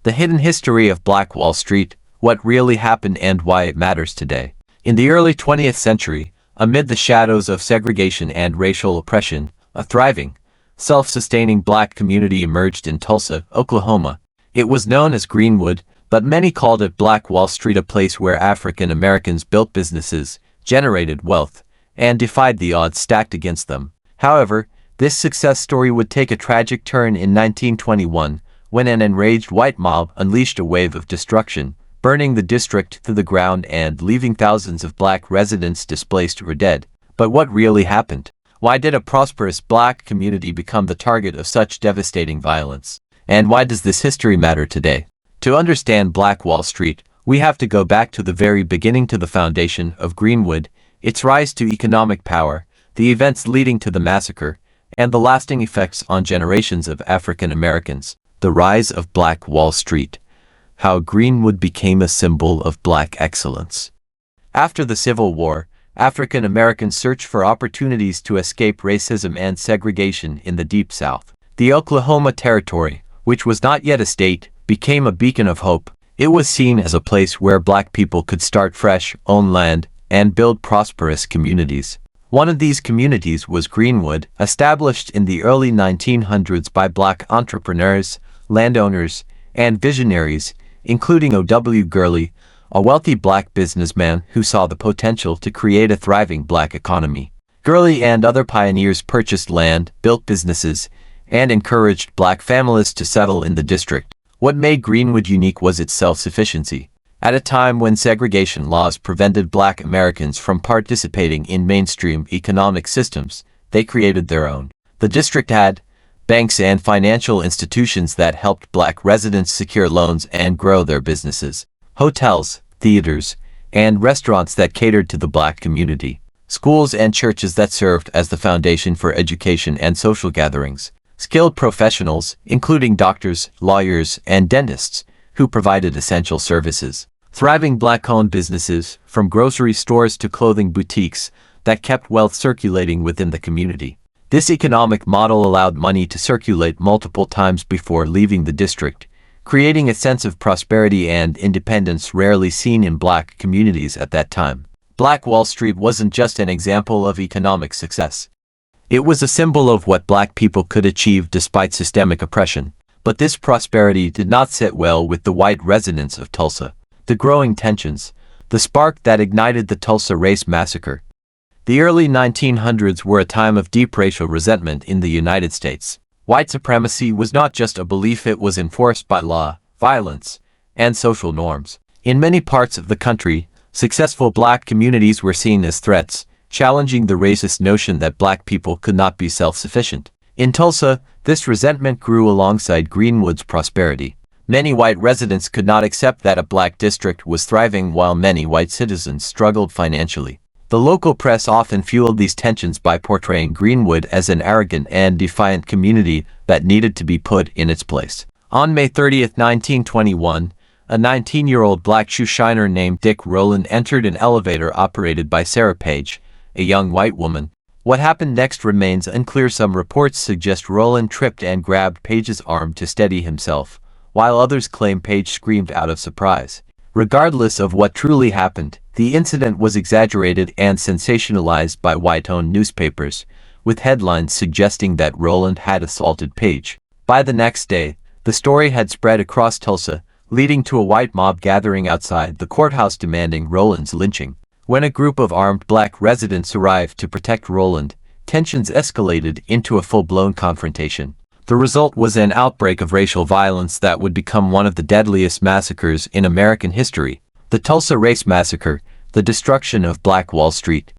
The hidden history of Black Wall Street, what really happened and why it matters today. In the early 20th century, amid the shadows of segregation and racial oppression, a thriving, self-sustaining black community emerged in Tulsa, Oklahoma. It was known as Greenwood, but many called it Black Wall Street, a place where African Americans built businesses, generated wealth, and defied the odds stacked against them. However, this success story would take a tragic turn in 1921, when an enraged white mob unleashed a wave of destruction, burning the district to the ground and leaving thousands of black residents displaced or dead. But what really happened? Why did a prosperous black community become the target of such devastating violence? And why does this history matter today? To understand Black Wall Street, we have to go back to the very beginning, to the foundation of Greenwood, its rise to economic power, the events leading to the massacre, and the lasting effects on generations of African Americans. The rise of Black Wall Street. How Greenwood became a symbol of black excellence. After the Civil War, African Americans searched for opportunities to escape racism and segregation in the Deep South. The Oklahoma Territory, which was not yet a state, became a beacon of hope. It was seen as a place where black people could start fresh, own land, and build prosperous communities. One of these communities was Greenwood, established in the early 1900s by black entrepreneurs, landowners, and visionaries, including O.W. Gurley, a wealthy black businessman who saw the potential to create a thriving black economy. Gurley and other pioneers purchased land, built businesses, and encouraged black families to settle in the district. What made Greenwood unique was its self-sufficiency. At a time when segregation laws prevented black Americans from participating in mainstream economic systems, they created their own. The district had banks and financial institutions that helped black residents secure loans and grow their businesses, hotels, theaters, and restaurants that catered to the black community, schools and churches that served as the foundation for education and social gatherings, skilled professionals, including doctors, lawyers, and dentists, who provided essential services, thriving black-owned businesses, from grocery stores to clothing boutiques, that kept wealth circulating within the community. This economic model allowed money to circulate multiple times before leaving the district, creating a sense of prosperity and independence rarely seen in black communities at that time. Black Wall Street wasn't just an example of economic success. It was a symbol of what black people could achieve despite systemic oppression. But this prosperity did not sit well with the white residents of Tulsa. The growing tensions, the spark that ignited the Tulsa Race Massacre. The early 1900s were a time of deep racial resentment in the United States. White supremacy was not just a belief, it was enforced by law, violence, and social norms. In many parts of the country, successful black communities were seen as threats, challenging the racist notion that black people could not be self-sufficient. In Tulsa, this resentment grew alongside Greenwood's prosperity. Many white residents could not accept that a black district was thriving while many white citizens struggled financially. The local press often fueled these tensions by portraying Greenwood as an arrogant and defiant community that needed to be put in its place. On May 30, 1921, a 19-year-old black shoe shiner named Dick Rowland entered an elevator operated by Sarah Page, a young white woman. What happened next remains unclear. Some reports suggest Rowland tripped and grabbed Page's arm to steady himself, while others claim Page screamed out of surprise. Regardless of what truly happened, the incident was exaggerated and sensationalized by white-owned newspapers, with headlines suggesting that Rowland had assaulted Page. By the next day, the story had spread across Tulsa, leading to a white mob gathering outside the courthouse demanding Rowland's lynching. When a group of armed black residents arrived to protect Rowland, tensions escalated into a full-blown confrontation. The result was an outbreak of racial violence that would become one of the deadliest massacres in American history. The Tulsa Race Massacre, the destruction of Black Wall Street.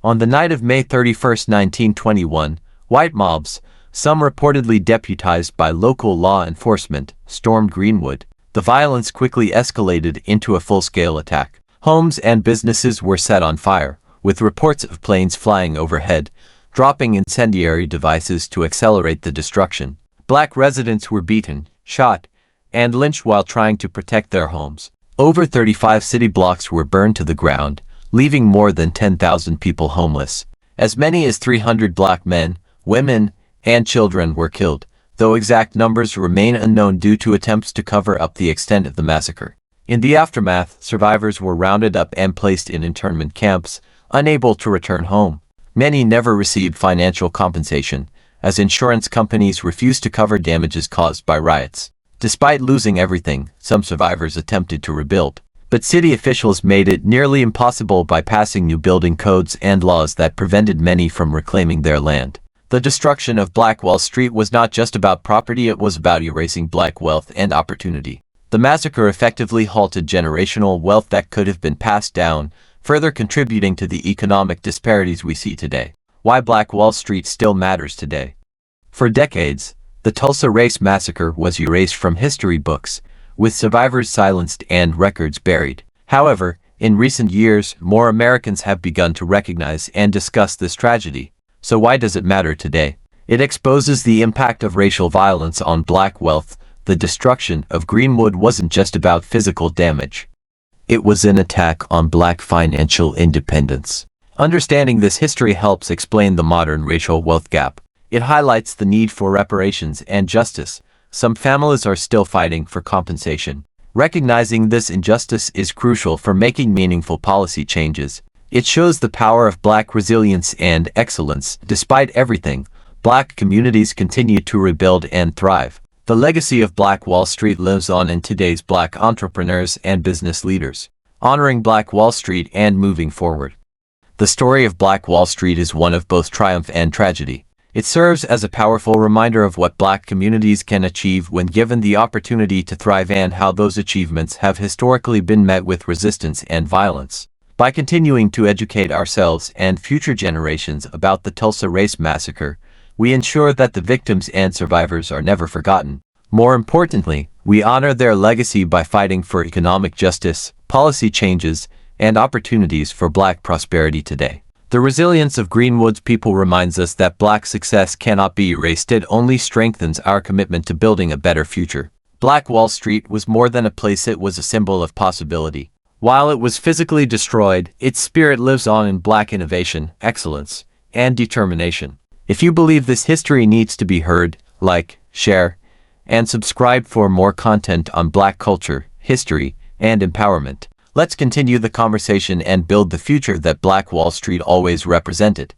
On the night of May 31, 1921, white mobs, some reportedly deputized by local law enforcement, stormed Greenwood. The violence quickly escalated into a full-scale attack. Homes and businesses were set on fire, with reports of planes flying overhead, dropping incendiary devices to accelerate the destruction. Black residents were beaten, shot, and lynched while trying to protect their homes. Over 35 city blocks were burned to the ground, leaving more than 10,000 people homeless. As many as 300 black men, women, and children were killed. though exact numbers remain unknown due to attempts to cover up the extent of the massacre. In the aftermath, survivors were rounded up and placed in internment camps, unable to return home. Many never received financial compensation, as insurance companies refused to cover damages caused by riots. Despite losing everything, some survivors attempted to rebuild, but city officials made it nearly impossible by passing new building codes and laws that prevented many from reclaiming their land. The destruction of Black Wall Street was not just about property, it was about erasing Black wealth and opportunity. The massacre effectively halted generational wealth that could have been passed down, further contributing to the economic disparities we see today. Why Black Wall Street still matters today. For decades, the Tulsa Race Massacre was erased from history books, with survivors silenced and records buried. However, in recent years, more Americans have begun to recognize and discuss this tragedy. So why does it matter today? It exposes the impact of racial violence on Black wealth. The destruction of Greenwood wasn't just about physical damage. It was an attack on Black financial independence. Understanding this history helps explain the modern racial wealth gap. It highlights the need for reparations and justice. Some families are still fighting for compensation. Recognizing this injustice is crucial for making meaningful policy changes. It shows the power of Black resilience and excellence. Despite everything, Black communities continue to rebuild and thrive. The legacy of Black Wall Street lives on in today's Black entrepreneurs and business leaders, honoring Black Wall Street and moving forward. The story of Black Wall Street is one of both triumph and tragedy. It serves as a powerful reminder of what Black communities can achieve when given the opportunity to thrive and how those achievements have historically been met with resistance and violence. By continuing to educate ourselves and future generations about the Tulsa Race Massacre, we ensure that the victims and survivors are never forgotten. More importantly, we honor their legacy by fighting for economic justice, policy changes, and opportunities for Black prosperity today. The resilience of Greenwood's people reminds us that Black success cannot be erased. It only strengthens our commitment to building a better future. Black Wall Street was more than a place, it was a symbol of possibility. While it was physically destroyed, its spirit lives on in Black innovation, excellence, and determination. If you believe this history needs to be heard, like, share, and subscribe for more content on Black culture, history, and empowerment. Let's continue the conversation and build the future that Black Wall Street always represented.